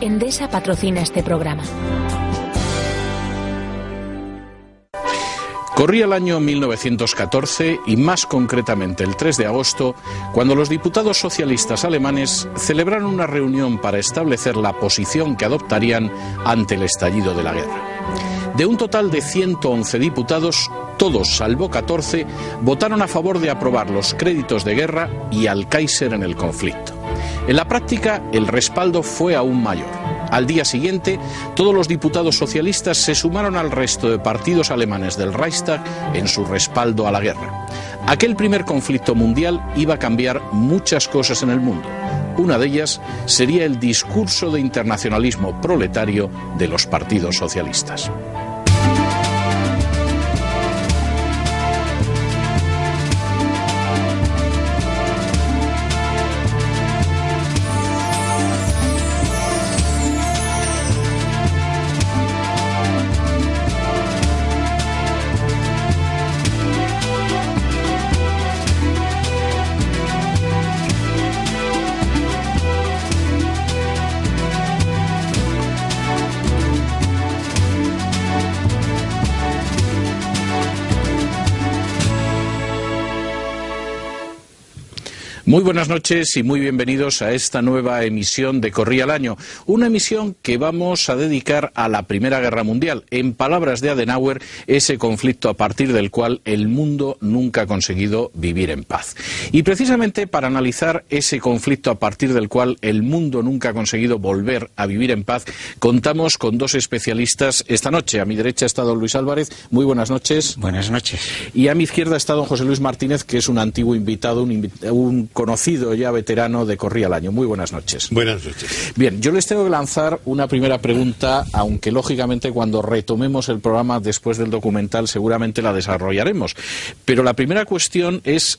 Endesa patrocina este programa. Corría el año 1914 y más concretamente el 3 de agosto, cuando los diputados socialistas alemanes celebraron una reunión para establecer la posición que adoptarían ante el estallido de la guerra. De un total de 111 diputados, todos salvo 14 votaron a favor de aprobar los créditos de guerra y al Kaiser en el conflicto. En la práctica, el respaldo fue aún mayor. Al día siguiente, todos los diputados socialistas se sumaron al resto de partidos alemanes del Reichstag en su respaldo a la guerra. Aquel primer conflicto mundial iba a cambiar muchas cosas en el mundo. Una de ellas sería el discurso de internacionalismo proletario de los partidos socialistas. Muy buenas noches y muy bienvenidos a esta nueva emisión de Corría el Año, una emisión que vamos a dedicar a la Primera Guerra Mundial. En palabras de Adenauer, ese conflicto a partir del cual el mundo nunca ha conseguido vivir en paz. Y precisamente para analizar ese conflicto a partir del cual el mundo nunca ha conseguido volver a vivir en paz, contamos con dos especialistas esta noche. A mi derecha está don Luis Álvarez. Muy buenas noches. Buenas noches. Y a mi izquierda está don José Luis Martínez, que es un antiguo invitado, un conocido ya veterano de Corría el Año. Muy buenas noches. Buenas noches. Bien, yo les tengo que lanzar una primera pregunta, aunque lógicamente cuando retomemos el programa después del documental seguramente la desarrollaremos. Pero la primera cuestión es,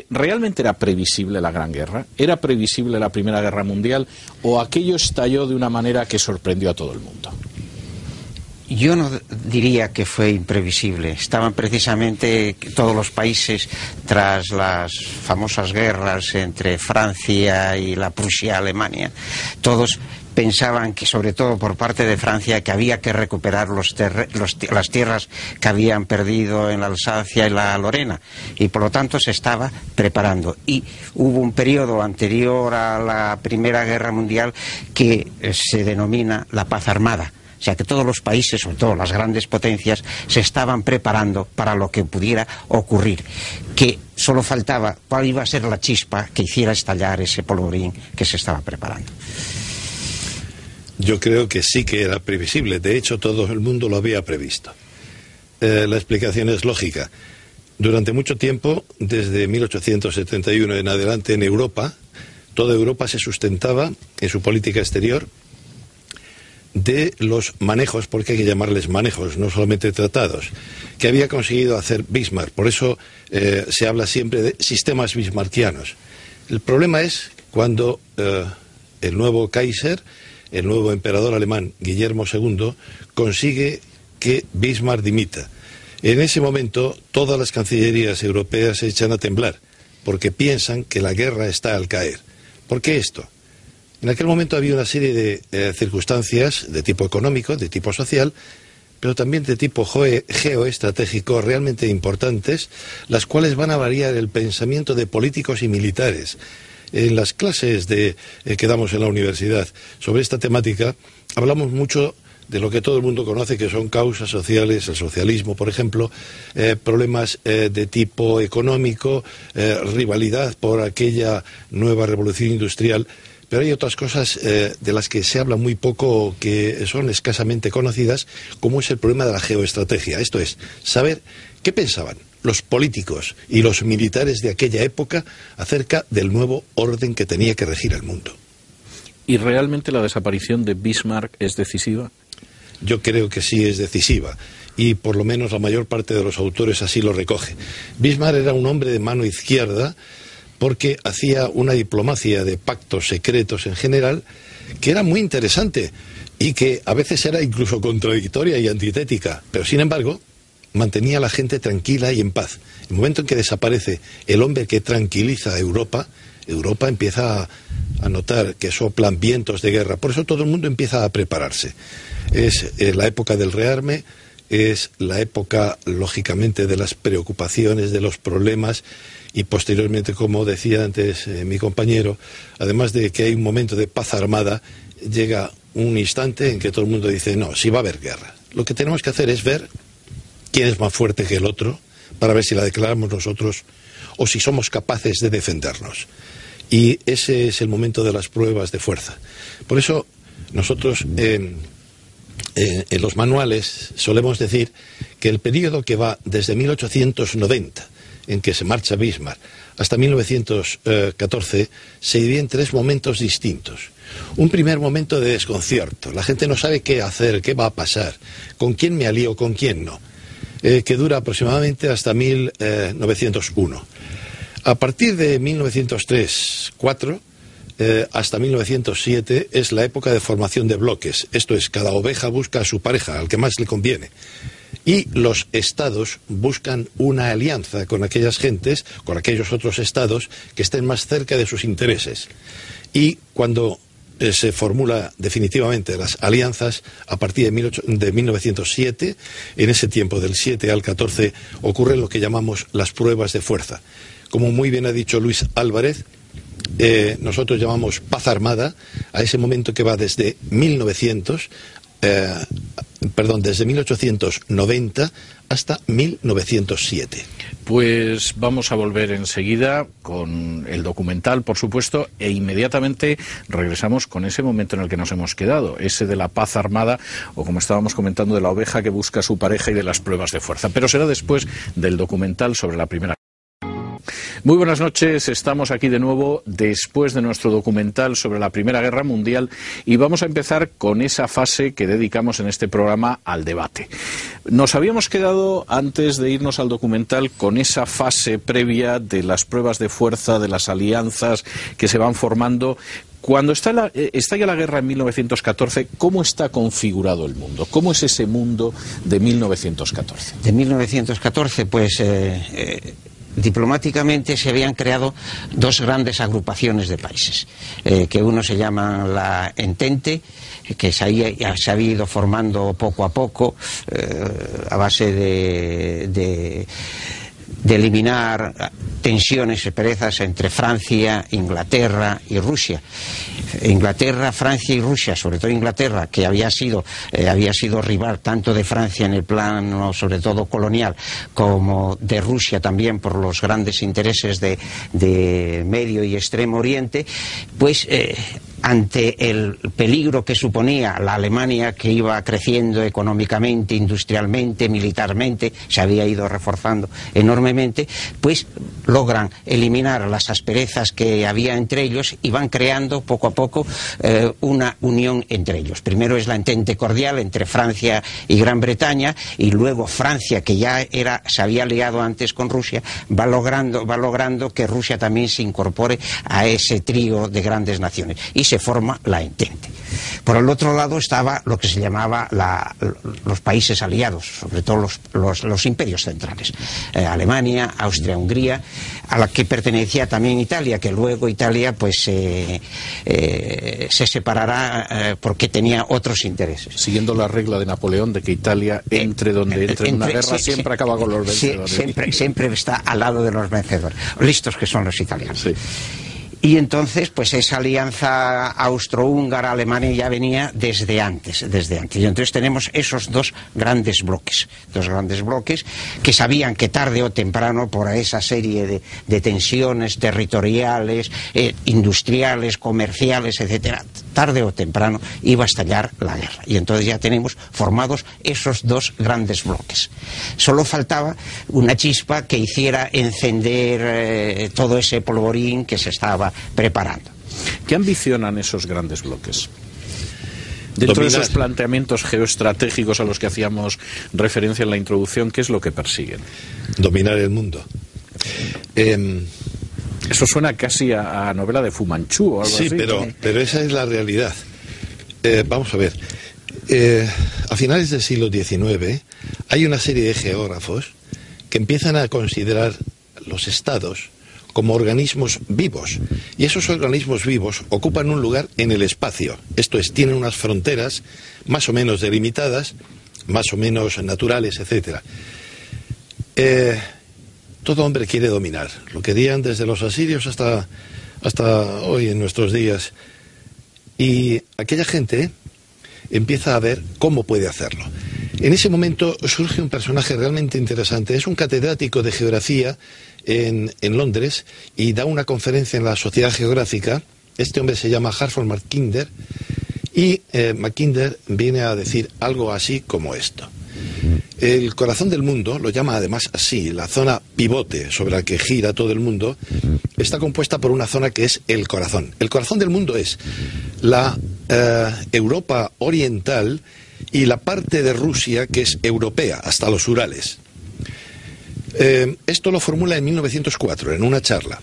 ¿realmente era previsible la Gran Guerra? ¿Era previsible la Primera Guerra Mundial? ¿O aquello estalló de una manera que sorprendió a todo el mundo? Yo no diría que fue imprevisible. Estaban precisamente todos los países, tras las famosas guerras entre Francia y la Prusia-Alemania, todos pensaban que, sobre todo por parte de Francia, que había que recuperar las tierras que habían perdido en la Alsacia y la Lorena, y por lo tanto se estaba preparando. Y hubo un periodo anterior a la Primera Guerra Mundial que se denomina la paz armada. O sea que todos los países, sobre todo las grandes potencias, se estaban preparando para lo que pudiera ocurrir. Que solo faltaba cuál iba a ser la chispa que hiciera estallar ese polvorín que se estaba preparando. Yo creo que sí que era previsible. De hecho, todo el mundo lo había previsto. La explicación es lógica. Durante mucho tiempo, desde 1871 en adelante, en Europa, toda Europa se sustentaba en su política exterior de los manejos, porque hay que llamarles manejos, no solamente tratados, que había conseguido hacer Bismarck. Por eso se habla siempre de sistemas bismarckianos. El problema es cuando el nuevo Kaiser, el nuevo emperador alemán, Guillermo II, consigue que Bismarck dimita. En ese momento, todas las cancillerías europeas se echan a temblar, porque piensan que la guerra está al caer. ¿Por qué esto? En aquel momento había una serie de circunstancias de tipo económico, de tipo social, pero también de tipo geoestratégico realmente importantes, las cuales van a variar el pensamiento de políticos y militares. En las clases que damos en la universidad sobre esta temática hablamos mucho de lo que todo el mundo conoce, que son causas sociales, el socialismo, por ejemplo, problemas de tipo económico, rivalidad por aquella nueva revolución industrial. Pero hay otras cosas de las que se habla muy poco, que son escasamente conocidas, como es el problema de la geoestrategia. Esto es, saber qué pensaban los políticos y los militares de aquella época acerca del nuevo orden que tenía que regir el mundo. ¿Y realmente la desaparición de Bismarck es decisiva? Yo creo que sí es decisiva, y por lo menos la mayor parte de los autores así lo recoge. Bismarck era un hombre de mano izquierda, porque hacía una diplomacia de pactos secretos en general que era muy interesante y que a veces era incluso contradictoria y antitética, pero sin embargo mantenía a la gente tranquila y en paz. El momento en que desaparece el hombre que tranquiliza a Europa, Europa empieza a notar que soplan vientos de guerra. Por eso todo el mundo empieza a prepararse. Es la época del rearme, es la época, lógicamente, de las preocupaciones, de los problemas, y posteriormente, como decía antes mi compañero, además de que hay un momento de paz armada, llega un instante en que todo el mundo dice, no, sí va a haber guerra. Lo que tenemos que hacer es ver quién es más fuerte que el otro, para ver si la declaramos nosotros o si somos capaces de defendernos. Y ese es el momento de las pruebas de fuerza. Por eso nosotros en los manuales solemos decir que el periodo que va desde 1890, en que se marcha Bismarck, hasta 1914, se divide en 3 momentos distintos. Un primer momento de desconcierto. La gente no sabe qué hacer, qué va a pasar, con quién me alío, con quién no. Que dura aproximadamente hasta 1901. A partir de 1903-4 hasta 1907 es la época de formación de bloques. Esto es, cada oveja busca a su pareja, al que más le conviene. Y los estados buscan una alianza con aquellas gentes, con aquellos otros estados que estén más cerca de sus intereses. Y cuando se formula definitivamente las alianzas a partir de 1907, en ese tiempo del 7 al 14 ocurren lo que llamamos las pruebas de fuerza. Como muy bien ha dicho Luis Álvarez, nosotros llamamos paz armada a ese momento que va desde 1890 hasta 1907. Pues vamos a volver enseguida con el documental, por supuesto, e inmediatamente regresamos con ese momento en el que nos hemos quedado, ese de la paz armada, o como estábamos comentando, de la oveja que busca a su pareja y de las pruebas de fuerza. Pero será después del documental sobre la Primera. Muy buenas noches, estamos aquí de nuevo después de nuestro documental sobre la Primera Guerra Mundial y vamos a empezar con esa fase que dedicamos en este programa al debate. Nos habíamos quedado, antes de irnos al documental, con esa fase previa de las pruebas de fuerza, de las alianzas que se van formando. Cuando estalla la guerra en 1914, ¿cómo está configurado el mundo? ¿Cómo es ese mundo de 1914? De 1914, pues diplomáticamente se habían creado 2 grandes agrupaciones de países, que uno se llama la Entente, que se había ido formando poco a poco a base de eliminar tensiones y perezas entre Francia, Inglaterra y Rusia. Inglaterra, Francia y Rusia, sobre todo Inglaterra, que había sido rival tanto de Francia en el plano sobre todo colonial, como de Rusia también por los grandes intereses de Medio y Extremo Oriente, pues ante el peligro que suponía la Alemania, que iba creciendo económicamente, industrialmente, militarmente, se había ido reforzando enormemente, pues logran eliminar las asperezas que había entre ellos y van creando poco a poco una unión entre ellos. Primero es la Entente cordial entre Francia y Gran Bretaña, y luego Francia, que ya se había aliado antes con Rusia, va logrando que Rusia también se incorpore a ese trío de grandes naciones y se forma la Entente. Por el otro lado estaba lo que se llamaba los países aliados, sobre todo los imperios centrales, Alemania, Austria-Hungría, a la que pertenecía también Italia, que luego Italia pues se separará porque tenía otros intereses. Siguiendo la regla de Napoleón de que Italia entre en una guerra siempre acaba con los vencedores. Siempre está al lado de los vencedores, listos que son los italianos. Sí. Y entonces, pues esa alianza austrohúngara-alemana ya venía desde antes. Y entonces tenemos esos 2 grandes bloques que sabían que tarde o temprano, por esa serie de tensiones territoriales, industriales, comerciales, etcétera, tarde o temprano iba a estallar la guerra. Y entonces ya tenemos formados esos 2 grandes bloques. Solo faltaba una chispa que hiciera encender todo ese polvorín que se estaba preparando. ¿Qué ambicionan esos grandes bloques? Dentro de esos planteamientos geoestratégicos a los que hacíamos referencia en la introducción, ¿qué es lo que persiguen? Dominar el mundo. Eso suena casi a novela de Fu Manchu o algo así. Sí, pero esa es la realidad. Vamos a ver. a finales del siglo XIX, hay una serie de geógrafos que empiezan a considerar los estados como organismos vivos, y esos organismos vivos ocupan un lugar en el espacio, esto es, tienen unas fronteras más o menos delimitadas, más o menos naturales, etcétera. Todo hombre quiere dominar, lo querían desde los asirios hasta hoy en nuestros días, y aquella gente empieza a ver cómo puede hacerlo. En ese momento surge un personaje realmente interesante, es un catedrático de geografía en Londres y da una conferencia en la Sociedad Geográfica. Este hombre se llama Halford Mackinder, y Mackinder viene a decir algo así como esto: el corazón del mundo, lo llama además así, la zona pivote sobre la que gira todo el mundo, está compuesta por una zona que es el corazón. El corazón del mundo es la Europa oriental y la parte de Rusia que es europea, hasta los Urales. Esto lo formula en 1904, en una charla.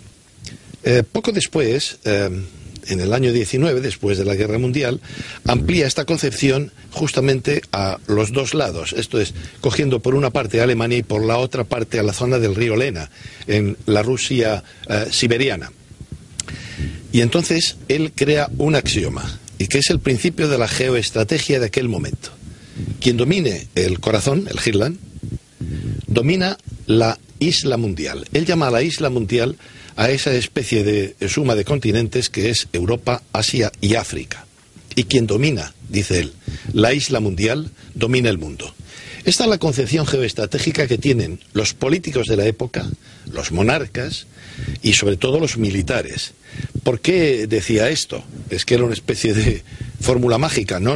Poco después, en el año 19, después de la Guerra Mundial, amplía esta concepción justamente a los dos lados, esto es, cogiendo por una parte a Alemania y por la otra parte a la zona del río Lena, en la Rusia siberiana. Y entonces él crea un axioma, y que es el principio de la geoestrategia de aquel momento. Quien domine el corazón, el Hirland, domina la isla mundial. Él llama a la isla mundial a esa especie de suma de continentes que es Europa, Asia y África. Y quien domina, dice él, la isla mundial, domina el mundo. Esta es la concepción geoestratégica que tienen los políticos de la época, los monarcas y sobre todo los militares. ¿Por qué decía esto? ¿Es que era una especie de fórmula mágica? No,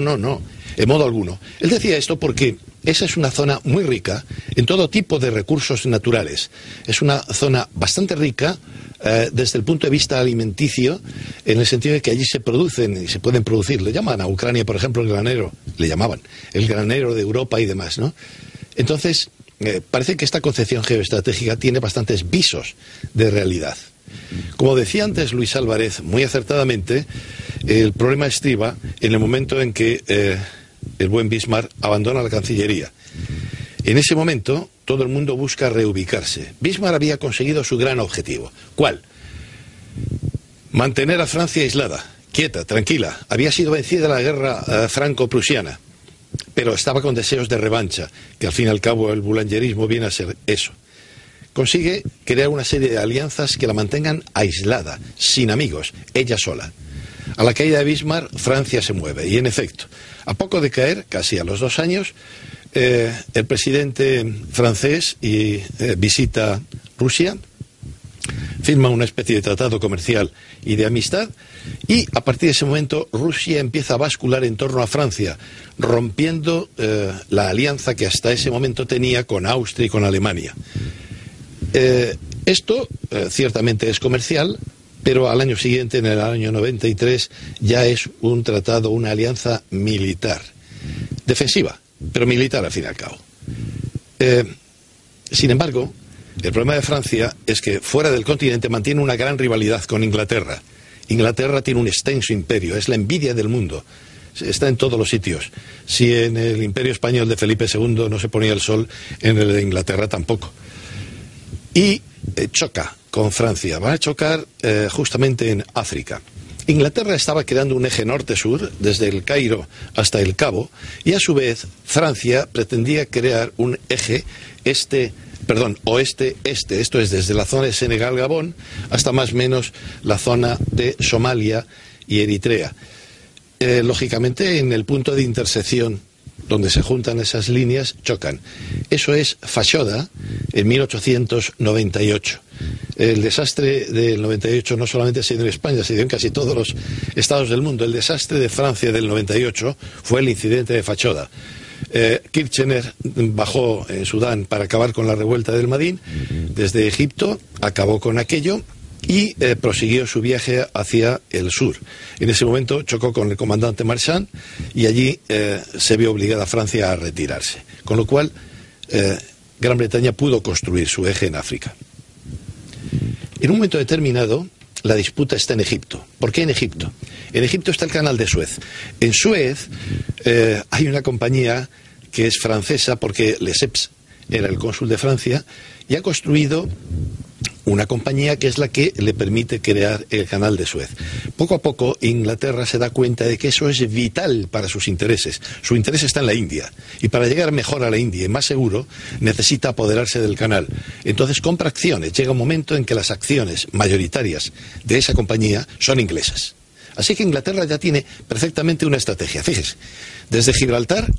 en modo alguno. Él decía esto porque esa es una zona muy rica en todo tipo de recursos naturales. Es una zona bastante rica desde el punto de vista alimenticio, en el sentido de que allí se producen y se pueden producir. Le llaman a Ucrania, por ejemplo, el granero, le llamaban el granero de Europa y demás, ¿no? Entonces, parece que esta concepción geoestratégica tiene bastantes visos de realidad. Como decía antes Luis Álvarez, muy acertadamente, el problema estriba en el momento en que el buen Bismarck abandona la Cancillería. En ese momento, todo el mundo busca reubicarse. Bismarck había conseguido su gran objetivo. ¿Cuál? Mantener a Francia aislada, quieta, tranquila. Había sido vencida la guerra franco-prusiana, pero estaba con deseos de revancha, que al fin y al cabo el boulangerismo viene a ser eso. Consigue crear una serie de alianzas que la mantengan aislada, sin amigos, ella sola. A la caída de Bismarck, Francia se mueve, y en efecto, a poco de caer, casi a los 2 años, el presidente francés visita Rusia, firma una especie de tratado comercial y de amistad, y a partir de ese momento Rusia empieza a bascular en torno a Francia, rompiendo la alianza que hasta ese momento tenía con Austria y con Alemania. Esto ciertamente es comercial, pero al año siguiente, en el año 93, ya es un tratado, una alianza militar, defensiva, pero militar al fin y al cabo. Sin embargo, el problema de Francia es que fuera del continente mantiene una gran rivalidad con Inglaterra. Inglaterra tiene un extenso imperio, es la envidia del mundo, está en todos los sitios. Si en el imperio español de Felipe II no se ponía el sol, en el de Inglaterra tampoco. Y choca con Francia, va a chocar justamente en África. Inglaterra estaba creando un eje norte-sur, desde el Cairo hasta el Cabo, y a su vez Francia pretendía crear un eje oeste-este, esto es desde la zona de Senegal-Gabón hasta más o menos la zona de Somalia y Eritrea. Lógicamente, en el punto de intersección donde se juntan esas líneas, chocan. Eso es Fashoda, en 1898. El desastre del 98 no solamente se dio en España, se dio en casi todos los estados del mundo. El desastre de Francia del 98 fue el incidente de Fashoda. Kirchner bajó en Sudán para acabar con la revuelta del Madin. Desde Egipto acabó con aquello y prosiguió su viaje hacia el sur. En ese momento chocó con el comandante Marchand y allí se vio obligada Francia a retirarse. Con lo cual, Gran Bretaña pudo construir su eje en África. En un momento determinado, la disputa está en Egipto. ¿Por qué en Egipto? En Egipto está el canal de Suez. En Suez, Hay una compañía que es francesa, porque Lesseps era el cónsul de Francia, y ha construido una compañía que es la que le permite crear el canal de Suez. Poco a poco Inglaterra se da cuenta de que eso es vital para sus intereses. Su interés está en la India, y para llegar mejor a la India y más seguro necesita apoderarse del canal. Entonces compra acciones. Llega un momento en que las acciones mayoritarias de esa compañía son inglesas. Así que Inglaterra ya tiene perfectamente una estrategia. Fíjese, desde Gibraltar,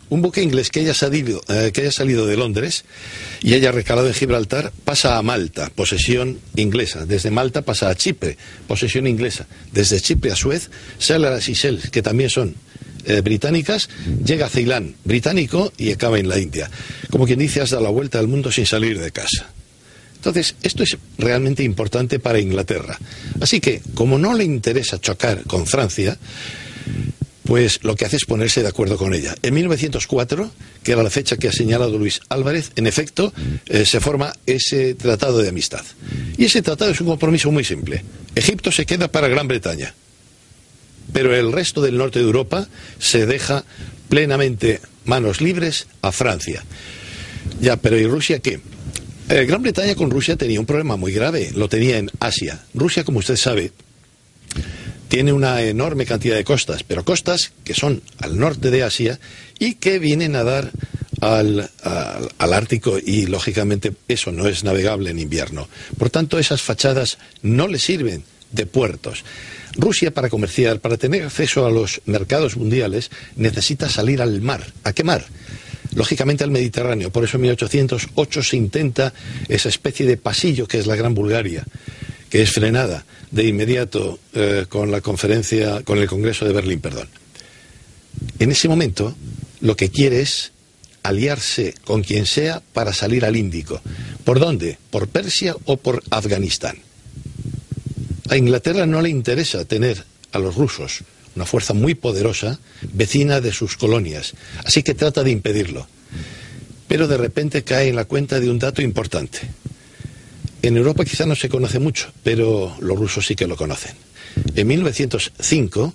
un buque inglés que haya salido de Londres y haya recalado en Gibraltar pasa a Malta, posesión inglesa. Desde Malta pasa a Chipre, posesión inglesa. Desde Chipre a Suez sale a las Seychelles, que también son británicas, llega a Ceilán, británico, y acaba en la India. Como quien dice, has dado la vuelta al mundo sin salir de casa. Entonces, esto es realmente importante para Inglaterra. Así que, como no le interesa chocar con Francia, pues lo que hace es ponerse de acuerdo con ella. En 1904, que era la fecha que ha señalado Luis Álvarez, en efecto, se forma ese tratado de amistad. Y ese tratado es un compromiso muy simple. Egipto se queda para Gran Bretaña, pero el resto del norte de Europa se deja plenamente manos libres a Francia. Ya, pero ¿y Rusia qué? Gran Bretaña con Rusia tenía un problema muy grave, lo tenía en Asia. Rusia, como usted sabe, tiene una enorme cantidad de costas, pero costas que son al norte de Asia y que vienen a dar al Ártico, y lógicamente eso no es navegable en invierno. Por tanto, esas fachadas no le sirven de puertos. Rusia, para comerciar, para tener acceso a los mercados mundiales, necesita salir al mar. ¿A qué mar? Lógicamente al Mediterráneo. Por eso en 1808 se intenta esa especie de pasillo que es la Gran Bulgaria, que es frenada de inmediato con el Congreso de Berlín, perdón. En ese momento, lo que quiere es aliarse con quien sea para salir al Índico. ¿Por dónde? ¿Por Persia o por Afganistán? A Inglaterra no le interesa tener a los rusos, una fuerza muy poderosa, vecina de sus colonias, así que trata de impedirlo. Pero de repente cae en la cuenta de un dato importante. En Europa quizá no se conoce mucho, pero los rusos sí que lo conocen. En 1905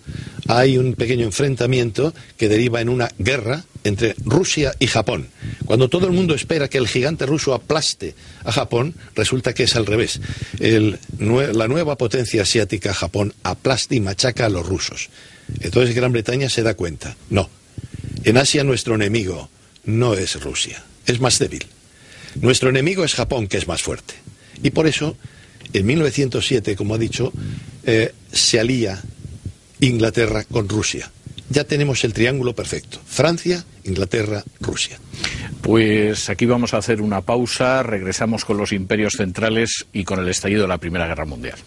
hay un pequeño enfrentamiento que deriva en una guerra entre Rusia y Japón. Cuando todo el mundo espera que el gigante ruso aplaste a Japón, resulta que es al revés. La nueva potencia asiática, Japón, aplasta y machaca a los rusos. Entonces Gran Bretaña se da cuenta. No, en Asia nuestro enemigo no es Rusia, es más débil. Nuestro enemigo es Japón, que es más fuerte. Y por eso, en 1907, como ha dicho, se alía Inglaterra con Rusia. Ya tenemos el triángulo perfecto: Francia, Inglaterra, Rusia. Pues aquí vamos a hacer una pausa, regresamos con los imperios centrales y con el estallido de la Primera Guerra Mundial.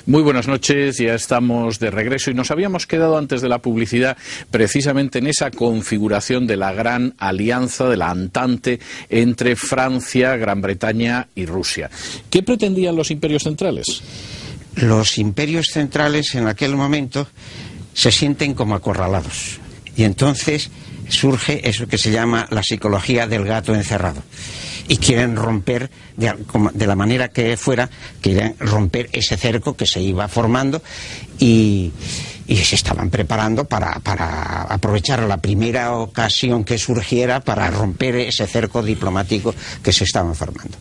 Muy buenas noches, ya estamos de regreso y nos habíamos quedado antes de la publicidad precisamente en esa configuración de la gran alianza, de la Entente entre Francia, Gran Bretaña y Rusia. ¿Qué pretendían los imperios centrales? Los imperios centrales en aquel momento se sienten como acorralados y entonces surge eso que se llama la psicología del gato encerrado. Y quieren romper, de la manera que fuera, quieren romper ese cerco que se iba formando y se estaban preparando para aprovechar la primera ocasión que surgiera para romper ese cerco diplomático que se estaba formando.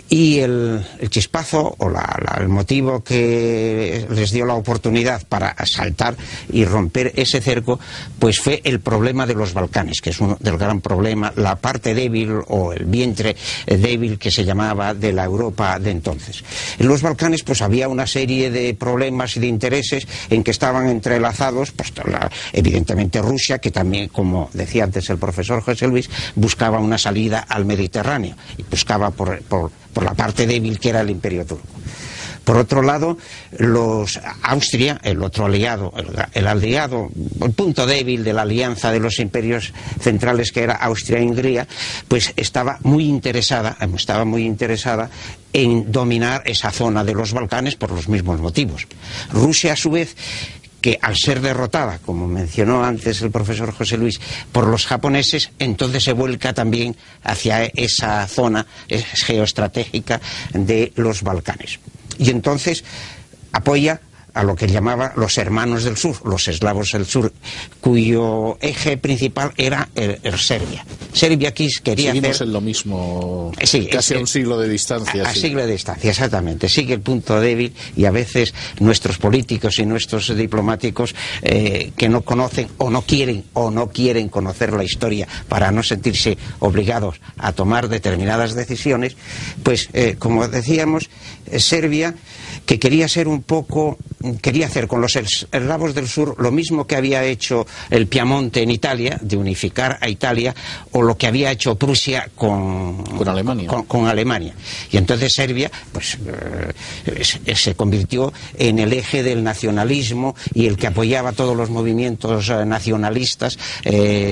Y el chispazo o el motivo que les dio la oportunidad para saltar y romper ese cerco, pues fue el problema de los Balcanes, que es uno del gran problema, la parte débil o el vientre débil que se llamaba de la Europa de entonces. En los Balcanes pues había una serie de problemas y de intereses en que estaban entrelazados, pues evidentemente Rusia, que también, como decía antes el profesor José Luis, buscaba una salida al Mediterráneo y buscaba por la parte débil que era el Imperio Turco. Por otro lado, Austria, el otro aliado, el punto débil de la alianza de los imperios centrales, que era Austria-Hungría, pues estaba muy interesada en dominar esa zona de los Balcanes por los mismos motivos. Rusia, a su vez, que al ser derrotada, como mencionó antes el profesor José Luis, por los japoneses, entonces se vuelca también hacia esa zona geoestratégica de los Balcanes. Y entonces apoya a lo que llamaba los hermanos del sur, los eslavos del sur, cuyo eje principal era Serbia. Serbia quería Seguimos en lo mismo, sí, casi a un siglo de distancia. A siglo de distancia, exactamente. Sigue el punto débil, y a veces nuestros políticos y nuestros diplomáticos que no conocen o no quieren conocer la historia para no sentirse obligados a tomar determinadas decisiones, pues como decíamos, Serbia, que quería hacer con los eslavos del sur lo mismo que había hecho el Piamonte en Italia, de unificar a Italia, o lo que había hecho Prusia con Alemania. Y entonces Serbia pues se convirtió en el eje del nacionalismo y el que apoyaba todos los movimientos nacionalistas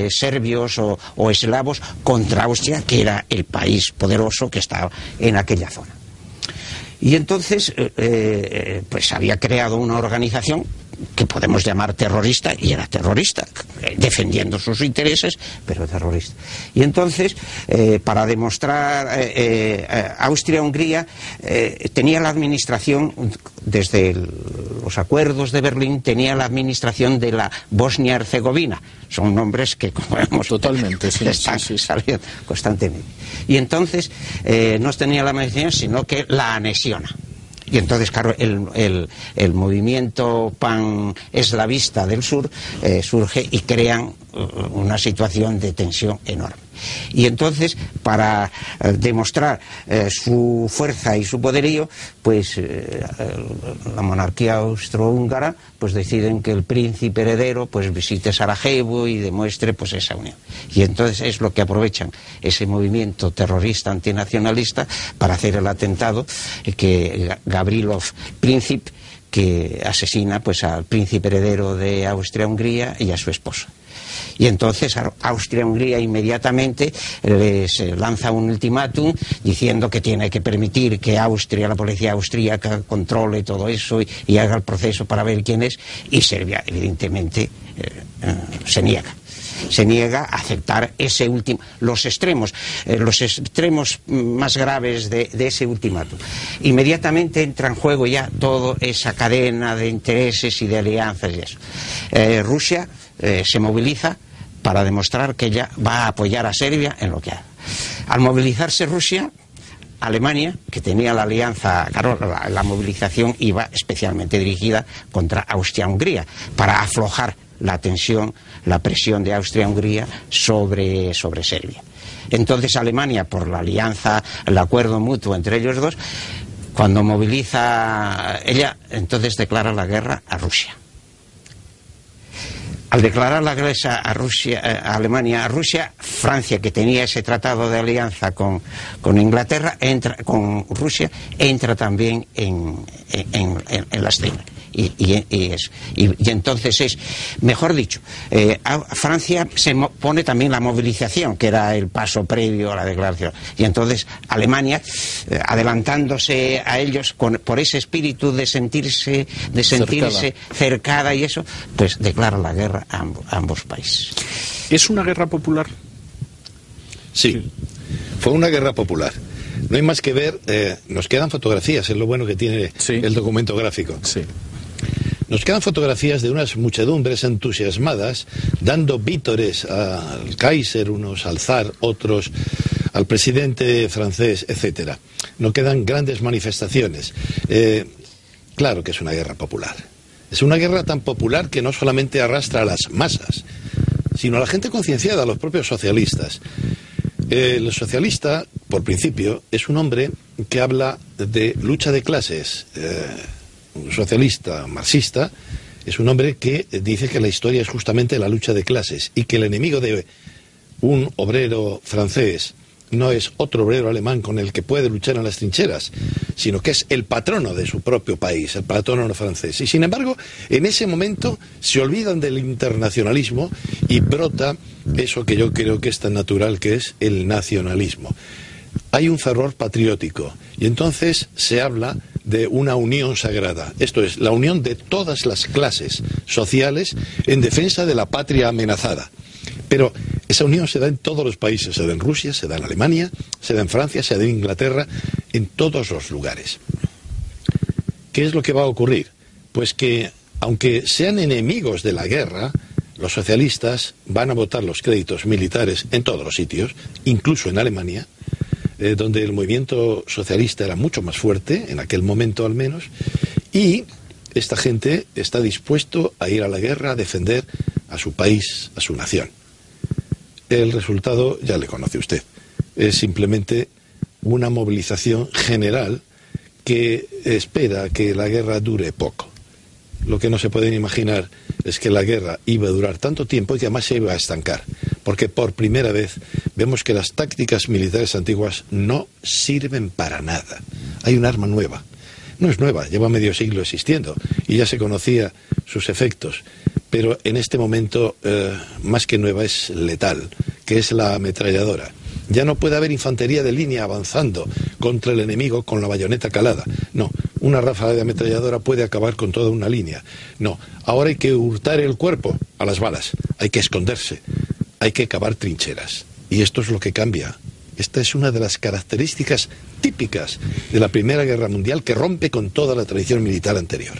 serbios o eslavos contra Austria, que era el país poderoso que estaba en aquella zona. Y entonces pues había creado una organización que podemos llamar terrorista, y era terrorista, defendiendo sus intereses, pero terrorista. Y entonces, para demostrar, Austria-Hungría tenía la administración, desde los acuerdos de Berlín, tenía la administración de la Bosnia-Herzegovina. Son nombres que, como vemos, totalmente, están saliendo constantemente. Y entonces no tenía la administración, sino que la anexiona. Y entonces, claro, el movimiento pan-eslavista del sur surge y crean una situación de tensión enorme. Y entonces, para demostrar su fuerza y su poderío, pues la monarquía austrohúngara pues deciden que el príncipe heredero pues visite Sarajevo y demuestre pues esa unión. Y entonces es lo que aprovechan ese movimiento terrorista antinacionalista para hacer el atentado que Gavrilov Príncipe, que asesina pues al príncipe heredero de Austria-Hungría y a su esposa. Y entonces Austria-Hungría inmediatamente les lanza un ultimátum diciendo que tiene que permitir que Austria, la policía austríaca, controle todo eso y haga el proceso para ver quién es, y Serbia evidentemente se niega a aceptar ese último, los extremos más graves de ese ultimátum. Inmediatamente entra en juego ya toda esa cadena de intereses y de alianzas y eso. Rusia se moviliza para demostrar que ella va a apoyar a Serbia en lo que haga. Al movilizarse Rusia, Alemania, que tenía la alianza, claro, la movilización iba especialmente dirigida contra Austria-Hungría, para aflojar la tensión, la presión de Austria-Hungría sobre Serbia. Entonces Alemania, por la alianza, el acuerdo mutuo entre ellos dos, cuando moviliza ella, entonces declara la guerra a Rusia. Al declarar la guerra a Alemania, a Rusia, Francia, que tenía ese tratado de alianza con Inglaterra, con Rusia, entra también en la escena. Y entonces es, mejor dicho, Francia se pone también la movilización, que era el paso previo a la declaración. Y entonces Alemania, adelantándose a ellos por ese espíritu de sentirse cercada y eso, pues declara la guerra a ambos países. ¿Es una guerra popular? Sí, fue una guerra popular. No hay más que ver, nos quedan fotografías, es lo bueno que tiene el documento gráfico. Sí. Nos quedan fotografías de unas muchedumbres entusiasmadas, dando vítores al Kaiser, unos al zar, otros al presidente francés, etcétera. No quedan grandes manifestaciones. Claro que es una guerra popular. Es una guerra tan popular que no solamente arrastra a las masas, sino a la gente concienciada, a los propios socialistas. El socialista, por principio, es un hombre que habla de lucha de clases. Un socialista marxista es un hombre que dice que la historia es justamente la lucha de clases y que el enemigo de un obrero francés no es otro obrero alemán con el que puede luchar en las trincheras, sino que es el patrono de su propio país, el patrono francés. Y sin embargo, en ese momento se olvidan del internacionalismo y brota eso que yo creo que es tan natural, que es el nacionalismo. Hay un fervor patriótico y entonces se habla de una unión sagrada. Esto es, la unión de todas las clases sociales en defensa de la patria amenazada. Pero esa unión se da en todos los países, se da en Rusia, se da en Alemania, se da en Francia, se da en Inglaterra, en todos los lugares. ¿Qué es lo que va a ocurrir? Pues que, aunque sean enemigos de la guerra, los socialistas van a votar los créditos militares en todos los sitios, incluso en Alemania, donde el movimiento socialista era mucho más fuerte, en aquel momento al menos, y esta gente está dispuesto a ir a la guerra a defender a su país, a su nación. El resultado ya le conoce usted. Es simplemente una movilización general que espera que la guerra dure poco. Lo que no se pueden imaginar es que la guerra iba a durar tanto tiempo y que además se iba a estancar. Porque por primera vez vemos que las tácticas militares antiguas no sirven para nada. Hay un arma nueva. No es nueva, lleva medio siglo existiendo y ya se conocía sus efectos. Pero en este momento, más que nueva, es letal, que es la ametralladora. Ya no puede haber infantería de línea avanzando contra el enemigo con la bayoneta calada. No, una ráfaga de ametralladora puede acabar con toda una línea. No, ahora hay que hurtar el cuerpo a las balas, hay que esconderse, hay que cavar trincheras. Y esto es lo que cambia. Esta es una de las características típicas de la Primera Guerra Mundial que rompe con toda la tradición militar anterior.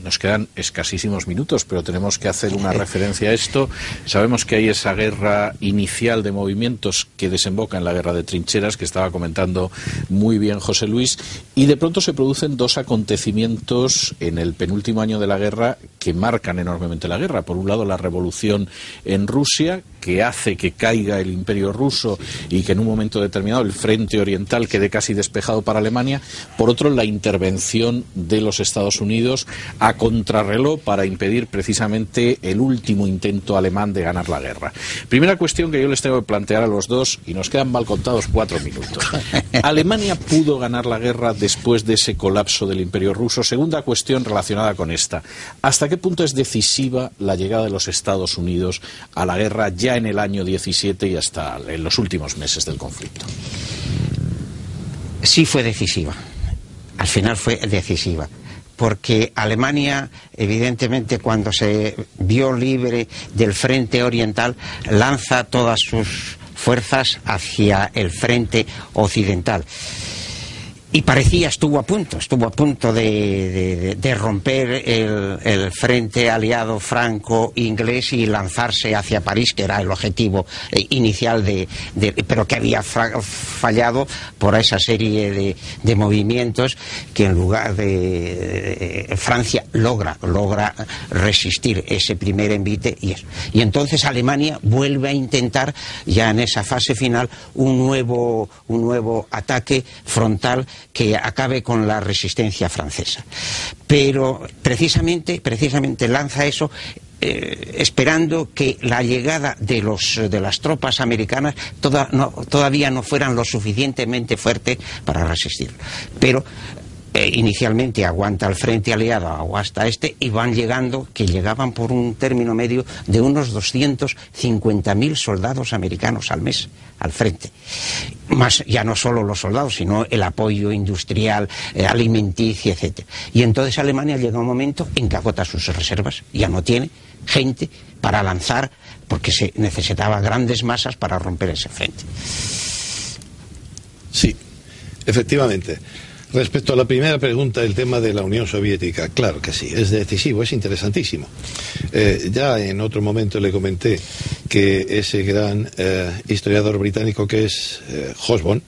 Nos quedan escasísimos minutos, pero tenemos que hacer una referencia a esto. Sabemos que hay esa guerra inicial de movimientos que desemboca en la guerra de trincheras, que estaba comentando muy bien José Luis, y de pronto se producen dos acontecimientos en el penúltimo año de la guerra que marcan enormemente la guerra. Por un lado, la revolución en Rusia, que hace que caiga el Imperio ruso y que en un momento determinado el frente oriental quede casi despejado para Alemania. Por otro, la intervención de los Estados Unidos a contrarreloj para impedir precisamente el último intento alemán de ganar la guerra. Primera cuestión que yo les tengo que plantear a los dos, y nos quedan mal contados 4 minutos. ¿Alemania pudo ganar la guerra después de ese colapso del Imperio ruso? Segunda cuestión relacionada con esta. ¿Hasta qué punto es decisiva la llegada de los Estados Unidos a la guerra ya en el año 17 y hasta en los últimos meses del conflicto? Sí fue decisiva. Al final fue decisiva. Porque Alemania, evidentemente, cuando se vio libre del frente oriental, lanza todas sus fuerzas hacia el frente occidental. Y parecía, estuvo a punto de romper el frente aliado franco-inglés y lanzarse hacia París, que era el objetivo inicial pero que había fallado por esa serie de movimientos que en lugar de Francia logra resistir ese primer envite y entonces Alemania vuelve a intentar ya en esa fase final un nuevo ataque frontal que acabe con la resistencia francesa. Pero precisamente lanza eso esperando que la llegada de las tropas americanas todavía no fueran lo suficientemente fuertes para resistir. Pero inicialmente aguanta el frente aliado, aguanta y llegaban por un término medio de unos 250.000 soldados americanos al mes al frente. Más ya no solo los soldados, sino el apoyo industrial, alimenticio, etc. Y entonces Alemania llega un momento en que agota sus reservas, ya no tiene gente para lanzar, porque se necesitaba grandes masas para romper ese frente. Sí, efectivamente. Respecto a la primera pregunta, el tema de la Unión Soviética, claro que sí, es decisivo, es interesantísimo. Ya en otro momento le comenté que ese gran historiador británico que es Hobsbawm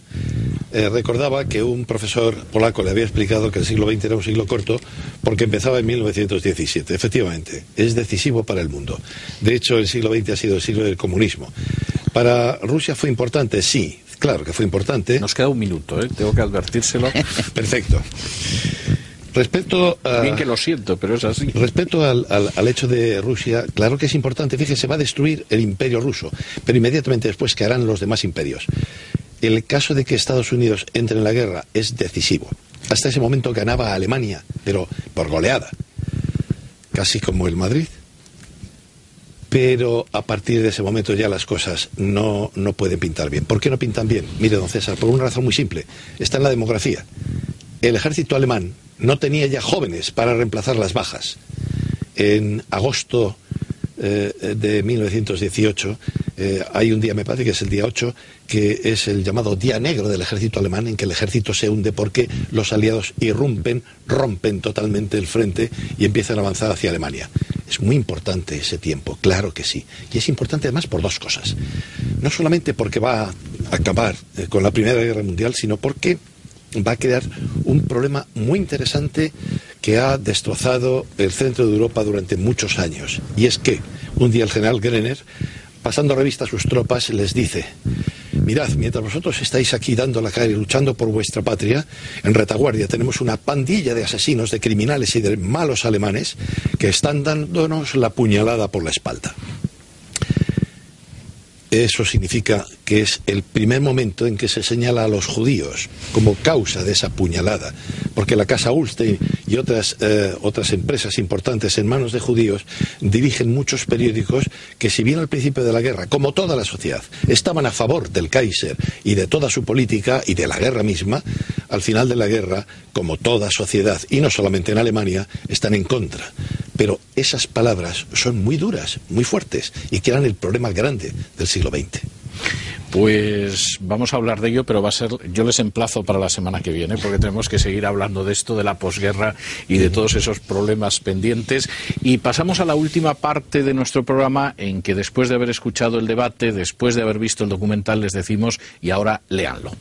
recordaba que un profesor polaco le había explicado que el siglo XX era un siglo corto porque empezaba en 1917. Efectivamente, es decisivo para el mundo. De hecho, el siglo XX ha sido el siglo del comunismo. ¿Para Rusia fue importante? Sí. Claro que fue importante. Nos queda un minuto, tengo que advertírselo. Perfecto. Respecto a... Bien que lo siento, pero es así. Respecto al hecho de Rusia, claro que es importante. Fíjese, va a destruir el imperio ruso, pero inmediatamente después, ¿qué harán los demás imperios? El caso de que Estados Unidos entre en la guerra es decisivo. Hasta ese momento ganaba a Alemania, pero por goleada, casi como el Madrid. Pero a partir de ese momento ya las cosas no pueden pintar bien. ¿Por qué no pintan bien? Mire, don César, por una razón muy simple. Está en la demografía. el ejército alemán no tenía ya jóvenes para reemplazar las bajas. En agosto de 1918 hay un día, me parece que es el día 8, que es el llamado Día Negro del ejército alemán, en que el ejército se hunde porque los aliados rompen totalmente el frente y empiezan a avanzar hacia Alemania. Es muy importante ese tiempo, claro que sí. Y es importante además por dos cosas. No solamente porque va a acabar con la Primera Guerra Mundial, sino porque va a crear un problema muy interesante que ha destrozado el centro de Europa durante muchos años. Y es que un día el general Göring, pasando revista a sus tropas, les dice: mirad, mientras vosotros estáis aquí dando la cara y luchando por vuestra patria, en retaguardia tenemos una pandilla de asesinos, de criminales y de malos alemanes que están dándonos la puñalada por la espalda. Eso significa que es el primer momento en que se señala a los judíos como causa de esa puñalada, porque la casa Ullstein y otras empresas importantes en manos de judíos dirigen muchos periódicos que, si bien al principio de la guerra, como toda la sociedad, estaban a favor del Kaiser y de toda su política y de la guerra misma, al final de la guerra, como toda sociedad, y no solamente en Alemania, están en contra. Pero esas palabras son muy duras, muy fuertes, y que eran el problema grande del siglo XX. Pues vamos a hablar de ello, pero va a ser, yo les emplazo para la semana que viene, porque tenemos que seguir hablando de esto, de la posguerra y de todos esos problemas pendientes. Y pasamos a la última parte de nuestro programa, en que después de haber escuchado el debate, después de haber visto el documental, les decimos: y ahora léanlo.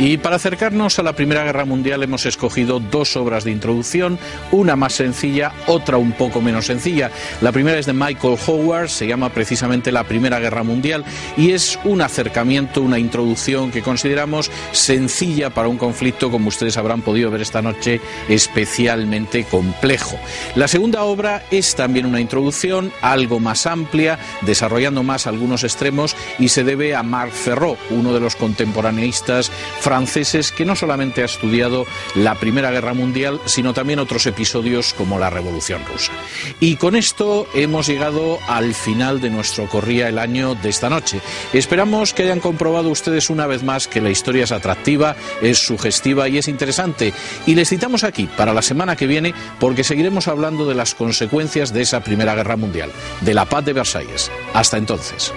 Y para acercarnos a la Primera Guerra Mundial hemos escogido dos obras de introducción, una más sencilla, otra un poco menos sencilla. La primera es de Michael Howard, se llama precisamente La Primera Guerra Mundial, y es un acercamiento, una introducción que consideramos sencilla para un conflicto, como ustedes habrán podido ver esta noche, especialmente complejo. La segunda obra es también una introducción, algo más amplia, desarrollando más algunos extremos, y se debe a Marc Ferró, uno de los contemporaneistas franceses que no solamente ha estudiado la Primera Guerra Mundial, sino también otros episodios como la Revolución Rusa. Y con esto hemos llegado al final de nuestro Corría el Año de esta noche. Esperamos que hayan comprobado ustedes una vez más que la historia es atractiva, es sugestiva y es interesante. Y les citamos aquí para la semana que viene, porque seguiremos hablando de las consecuencias de esa Primera Guerra Mundial, de la paz de Versalles. Hasta entonces.